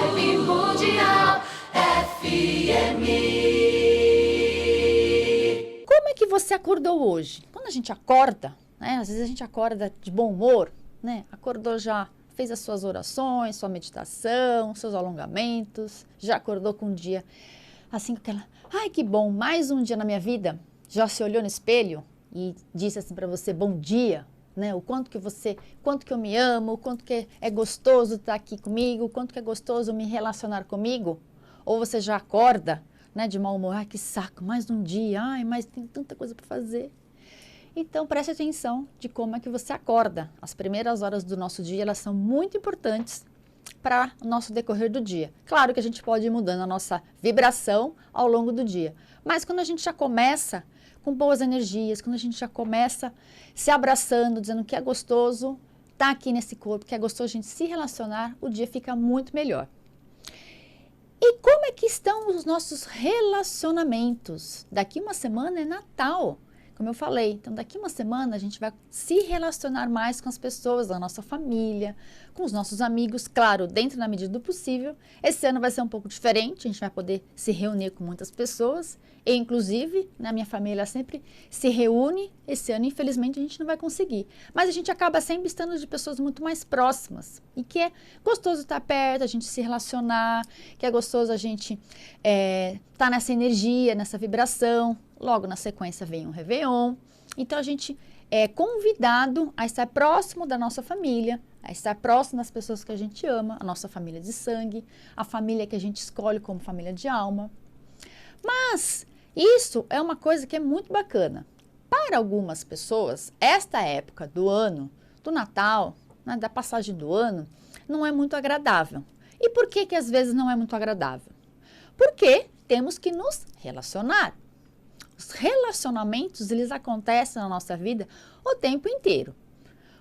Vibe Mundial FM. Como é que você acordou hoje? Quando a gente acorda, né? Às vezes a gente acorda de bom humor, né? Acordou já, fez as suas orações, sua meditação, seus alongamentos, já acordou com um dia assim com aquela, ai que bom, mais um dia na minha vida. Já se olhou no espelho e disse assim para você, bom dia, né? O quanto que eu me amo, o quanto que é gostoso estar aqui comigo, o quanto que é gostoso me relacionar comigo. Ou você já acorda, né, de mau humor, ai que saco, mais um dia, ai, mas tem tanta coisa para fazer. Então, preste atenção de como é que você acorda. As primeiras horas do nosso dia, elas são muito importantes para o nosso decorrer do dia. Claro que a gente pode ir mudando a nossa vibração ao longo do dia, mas quando a gente já começa com boas energias, quando a gente já começa se abraçando, dizendo que é gostoso estar aqui nesse corpo, que é gostoso a gente se relacionar, o dia fica muito melhor. E como é que estão os nossos relacionamentos? Daqui uma semana é Natal, como eu falei. Então, daqui uma semana a gente vai se relacionar mais com as pessoas da nossa família, com os nossos amigos, claro, dentro da medida do possível. Esse ano vai ser um pouco diferente, a gente vai poder se reunir com muitas pessoas. E, inclusive, na minha família sempre se reúne. Esse ano, infelizmente, a gente não vai conseguir. Mas a gente acaba sempre estando de pessoas muito mais próximas. E que é gostoso estar perto, a gente se relacionar, que é gostoso a gente estar nessa energia, nessa vibração. Logo na sequência vem um Réveillon. Então, a gente é convidado a estar próximo da nossa família, a estar próximo das pessoas que a gente ama, a nossa família de sangue, a família que a gente escolhe como família de alma. Mas isso é uma coisa que é muito bacana. Para algumas pessoas, esta época do ano, do Natal, né, da passagem do ano, não é muito agradável. E por que que às vezes não é muito agradável? Porque temos que nos relacionar. Os relacionamentos, eles acontecem na nossa vida o tempo inteiro.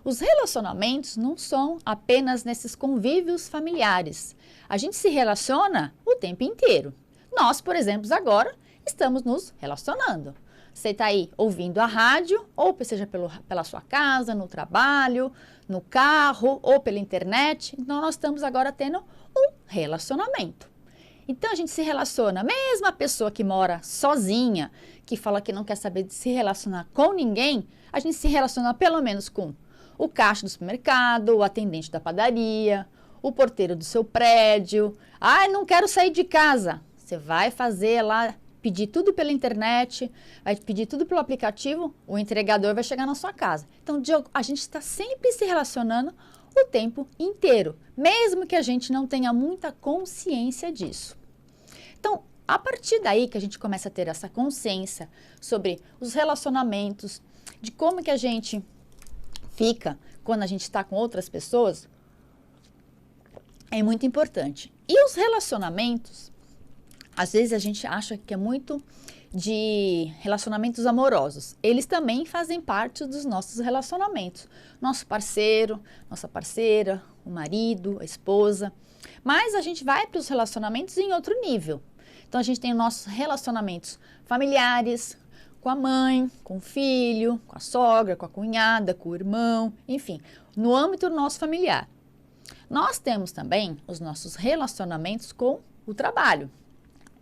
Os relacionamentos não são apenas nesses convívios familiares. A gente se relaciona o tempo inteiro. Nós, por exemplo, agora estamos nos relacionando. Você está aí ouvindo a rádio, ou seja pela sua casa, no trabalho, no carro, ou pela internet. Então, nós estamos agora tendo um relacionamento. Então, a gente se relaciona, mesmo a pessoa que mora sozinha, que fala que não quer saber de se relacionar com ninguém, a gente se relaciona pelo menos com o caixa do supermercado, o atendente da padaria, o porteiro do seu prédio. Ai, não quero sair de casa. Você vai fazer lá, pedir tudo pela internet, vai pedir tudo pelo aplicativo, o entregador vai chegar na sua casa. Então, a gente está sempre se relacionando o tempo inteiro, mesmo que a gente não tenha muita consciência disso. Então, a partir daí que a gente começa a ter essa consciência sobre os relacionamentos, de como que a gente fica quando a gente está com outras pessoas, é muito importante. E os relacionamentos, às vezes a gente acha que é muito de relacionamentos amorosos. Eles também fazem parte dos nossos relacionamentos. Nosso parceiro, nossa parceira, o marido, a esposa. Mas a gente vai para os relacionamentos em outro nível. Então, a gente tem os nossos relacionamentos familiares, com a mãe, com o filho, com a sogra, com a cunhada, com o irmão, enfim, no âmbito do nosso familiar. Nós temos também os nossos relacionamentos com o trabalho.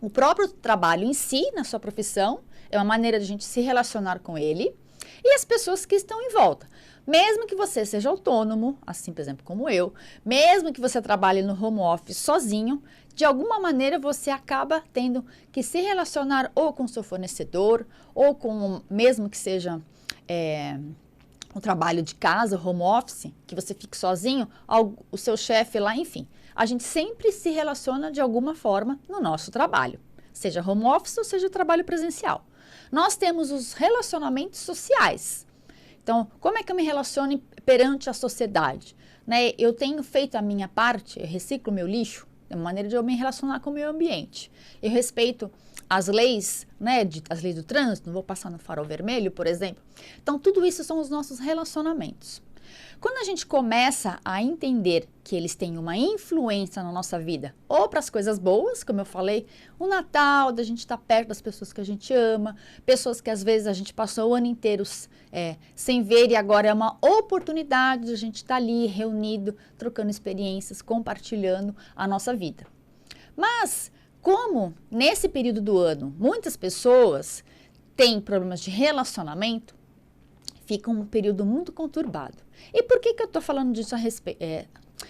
O próprio trabalho em si, na sua profissão, é uma maneira de a gente se relacionar com ele e as pessoas que estão em volta. Mesmo que você seja autônomo, assim, por exemplo, como eu, mesmo que você trabalhe no home office sozinho, de alguma maneira você acaba tendo que se relacionar ou com o seu fornecedor, ou com, mesmo que seja o trabalho de casa, home office, que você fique sozinho, o seu chefe lá, enfim. A gente sempre se relaciona de alguma forma no nosso trabalho, seja home office ou seja trabalho presencial. Nós temos os relacionamentos sociais. Então, como é que eu me relaciono perante a sociedade? Né? Eu tenho feito a minha parte, eu reciclo meu lixo, é uma maneira de eu me relacionar com o meio ambiente. Eu respeito as leis, né, as leis do trânsito, não vou passar no farol vermelho, por exemplo. Então, tudo isso são os nossos relacionamentos. Quando a gente começa a entender que eles têm uma influência na nossa vida, ou para as coisas boas, como eu falei, o Natal, da gente estar perto das pessoas que a gente ama, pessoas que às vezes a gente passou o ano inteiro sem ver e agora é uma oportunidade de a gente estar ali reunido, trocando experiências, compartilhando a nossa vida. Mas, como nesse período do ano muitas pessoas têm problemas de relacionamento, fica um período muito conturbado. E por que eu estou falando disso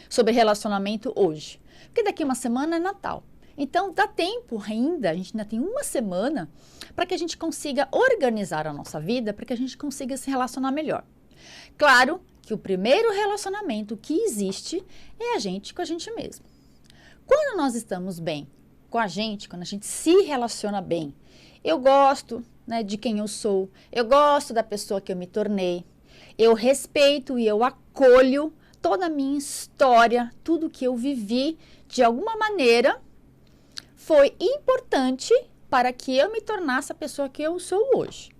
sobre relacionamento hoje? Porque daqui uma semana é Natal. Então, dá tempo ainda, a gente ainda tem uma semana para que a gente consiga organizar a nossa vida, para que a gente consiga se relacionar melhor. Claro que o primeiro relacionamento que existe é a gente com a gente mesmo. Quando nós estamos bem com a gente, quando a gente se relaciona bem, eu gosto, né, de quem eu sou, eu gosto da pessoa que eu me tornei, eu respeito e eu acolho toda a minha história, tudo que eu vivi, de alguma maneira, foi importante para que eu me tornasse a pessoa que eu sou hoje.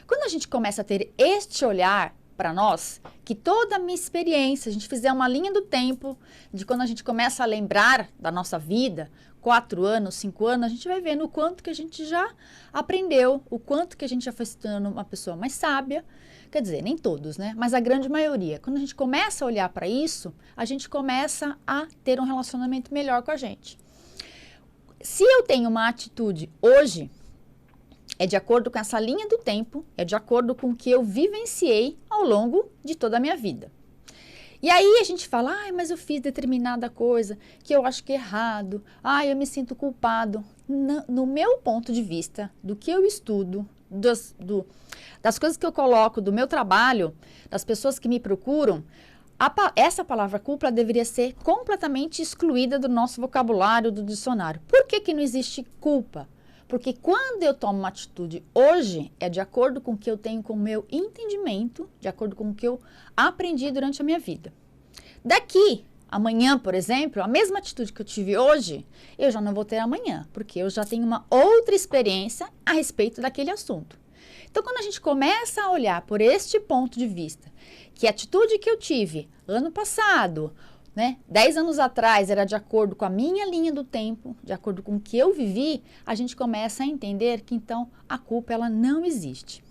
Quando a gente começa a ter este olhar para nós, que toda a minha experiência, a gente fizer uma linha do tempo, de quando a gente começa a lembrar da nossa vida, 4 anos, 5 anos, a gente vai vendo o quanto que a gente já aprendeu, o quanto que a gente já foi se tornando uma pessoa mais sábia. Quer dizer, nem todos, né? Mas a grande maioria. Quando a gente começa a olhar para isso, a gente começa a ter um relacionamento melhor com a gente. Se eu tenho uma atitude hoje, é de acordo com essa linha do tempo, é de acordo com o que eu vivenciei ao longo de toda a minha vida. E aí a gente fala, mas eu fiz determinada coisa que eu acho que é errado, eu me sinto culpado. No meu ponto de vista, do que eu estudo, das coisas que eu coloco, do meu trabalho, das pessoas que me procuram, essa palavra culpa deveria ser completamente excluída do nosso vocabulário, do dicionário. Por que não existe culpa? Porque quando eu tomo uma atitude hoje, é de acordo com o que eu tenho com o meu entendimento, de acordo com o que eu aprendi durante a minha vida. Daqui, amanhã, por exemplo, a mesma atitude que eu tive hoje, eu já não vou ter amanhã, porque eu já tenho uma outra experiência a respeito daquele assunto. Então, quando a gente começa a olhar por este ponto de vista, que a atitude que eu tive ano passado, 10 anos atrás, era de acordo com a minha linha do tempo, de acordo com o que eu vivi, a gente começa a entender que, então, a culpa ela não existe.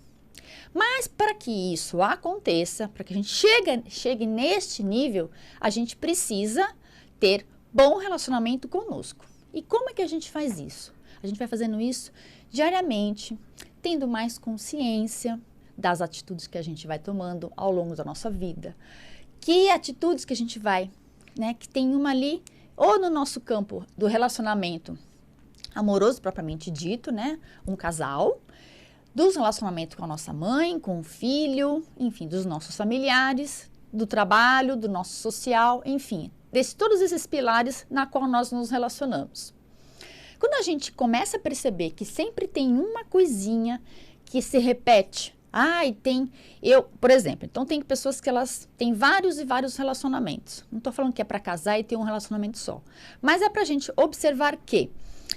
Mas, para que isso aconteça, para que a gente chegue neste nível, a gente precisa ter bom relacionamento conosco. E como é que a gente faz isso? A gente vai fazendo isso diariamente, tendo mais consciência das atitudes que a gente vai tomando ao longo da nossa vida. Que atitudes que a gente vai, que tem uma ali, ou no nosso campo do relacionamento amoroso propriamente dito, um casal, dos relacionamentos com a nossa mãe, com o filho, enfim, dos nossos familiares, do trabalho, do nosso social, enfim, todos esses pilares na qual nós nos relacionamos. Quando a gente começa a perceber que sempre tem uma coisinha que se repete, por exemplo, então tem pessoas que elas têm vários e vários relacionamentos. Não estou falando que é para casar e ter um relacionamento só. Mas é para a gente observar que,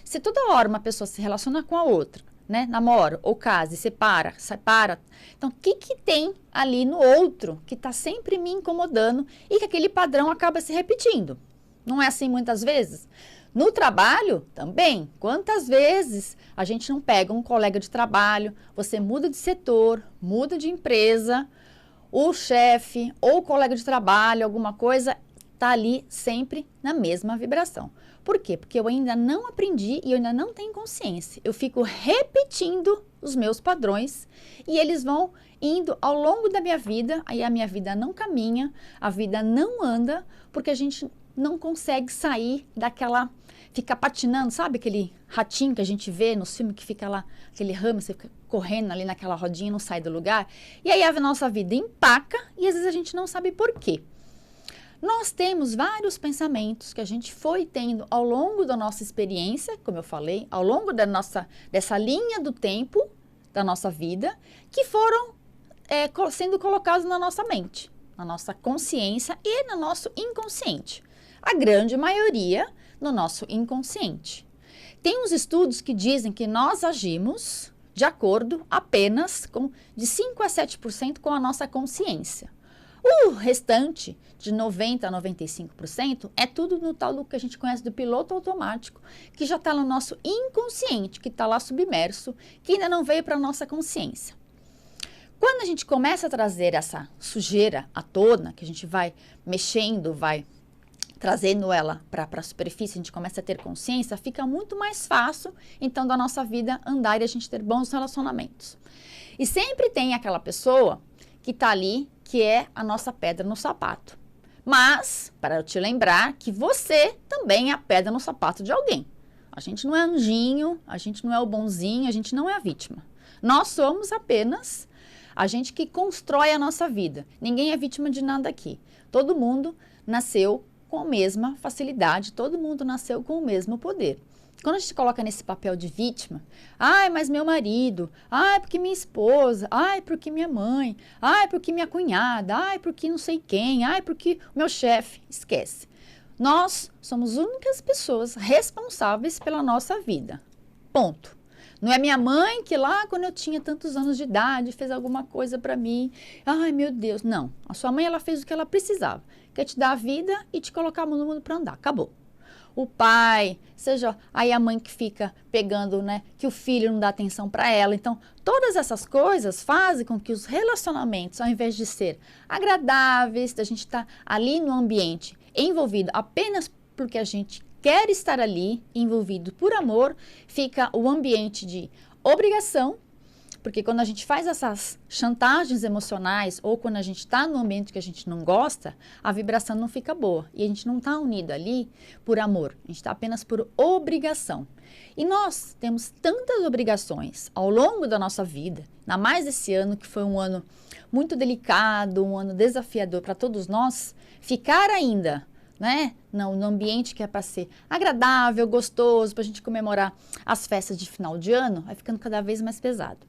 se toda hora uma pessoa se relaciona com a outra, namora ou casa e separa. Então, o que tem ali no outro que está sempre me incomodando e que aquele padrão acaba se repetindo? Não é assim muitas vezes? No trabalho, também. Quantas vezes a gente não pega um colega de trabalho, você muda de setor, muda de empresa, o chefe ou o colega de trabalho, alguma coisa, está ali sempre na mesma vibração. Por quê? Porque eu ainda não aprendi e eu ainda não tenho consciência. Eu fico repetindo os meus padrões e eles vão indo ao longo da minha vida, aí a minha vida não caminha, a vida não anda, porque a gente não consegue sair daquela, fica patinando, sabe aquele ratinho que a gente vê no filme que fica lá, aquele ramo, você fica correndo ali naquela rodinha, não sai do lugar, e aí a nossa vida empaca e às vezes a gente não sabe por quê. Nós temos vários pensamentos que a gente foi tendo ao longo da nossa experiência, como eu falei, ao longo dessa linha do tempo da nossa vida, que foram sendo colocados na nossa mente, na nossa consciência e no nosso inconsciente. A grande maioria no nosso inconsciente. Tem uns estudos que dizem que nós agimos de acordo apenas de 5 a 7% com a nossa consciência. O restante, de 90% a 95%, é tudo no tal do que a gente conhece do piloto automático, que já está no nosso inconsciente, que está lá submerso, que ainda não veio para a nossa consciência. Quando a gente começa a trazer essa sujeira à tona, que a gente vai mexendo, vai trazendo ela para a superfície, a gente começa a ter consciência, fica muito mais fácil, então, da nossa vida andar e a gente ter bons relacionamentos. E sempre tem aquela pessoa que está ali, que é a nossa pedra no sapato. Mas, para eu te lembrar que você também é a pedra no sapato de alguém. A gente não é anjinho, a gente não é o bonzinho, a gente não é a vítima. Nós somos apenas a gente que constrói a nossa vida. Ninguém é vítima de nada aqui. Todo mundo nasceu com a mesma facilidade, todo mundo nasceu com o mesmo poder. Quando a gente coloca nesse papel de vítima, ai, mas meu marido, ai, porque minha esposa, ai, porque minha mãe, ai, porque minha cunhada, ai, porque não sei quem, ai, porque o meu chefe, esquece. Nós somos as únicas pessoas responsáveis pela nossa vida. Ponto. Não é minha mãe que lá, quando eu tinha tantos anos de idade, fez alguma coisa para mim. Ai, meu Deus. Não. A sua mãe, ela fez o que ela precisava. Quer te dar a vida e te colocar no mundo para andar. Acabou. O pai, seja aí a mãe que fica pegando, né, que o filho não dá atenção para ela. Então, todas essas coisas fazem com que os relacionamentos, ao invés de ser agradáveis, da gente estar ali no ambiente envolvido apenas porque a gente quer estar ali, envolvido por amor, fica o ambiente de obrigação, porque quando a gente faz essas chantagens emocionais ou quando a gente está no ambiente que a gente não gosta, a vibração não fica boa e a gente não está unido ali por amor, a gente está apenas por obrigação. E nós temos tantas obrigações ao longo da nossa vida, ainda mais esse ano que foi um ano muito delicado, um ano desafiador para todos nós, ficar ainda, né, no ambiente que é para ser agradável, gostoso, para a gente comemorar as festas de final de ano, vai ficando cada vez mais pesado.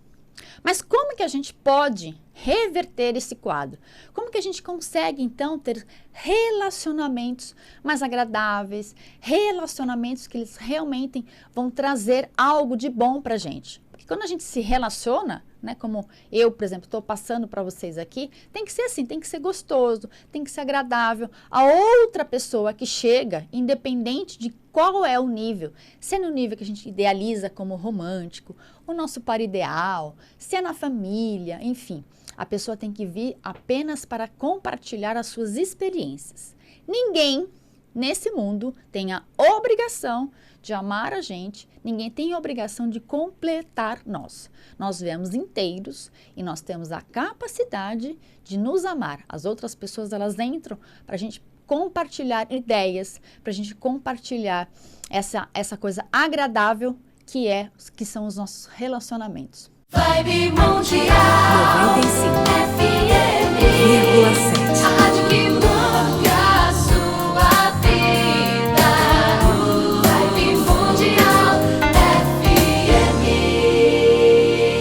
Mas como que a gente pode reverter esse quadro? Como que a gente consegue, então, ter relacionamentos mais agradáveis, relacionamentos que eles realmente vão trazer algo de bom para a gente? Porque quando a gente se relaciona, né, como eu, por exemplo, estou passando para vocês aqui, tem que ser assim, tem que ser gostoso, tem que ser agradável. A outra pessoa que chega, independente de qual é o nível, se é no nível que a gente idealiza como romântico, o nosso par ideal, se é na família, enfim, a pessoa tem que vir apenas para compartilhar as suas experiências. Ninguém nesse mundo tem a obrigação de amar a gente, ninguém tem a obrigação de completar nós. Nós viemos inteiros e nós temos a capacidade de nos amar. As outras pessoas, elas entram para a gente compartilhar ideias, para a gente compartilhar essa coisa agradável que são os nossos relacionamentos. Vibe Mundial 95,7.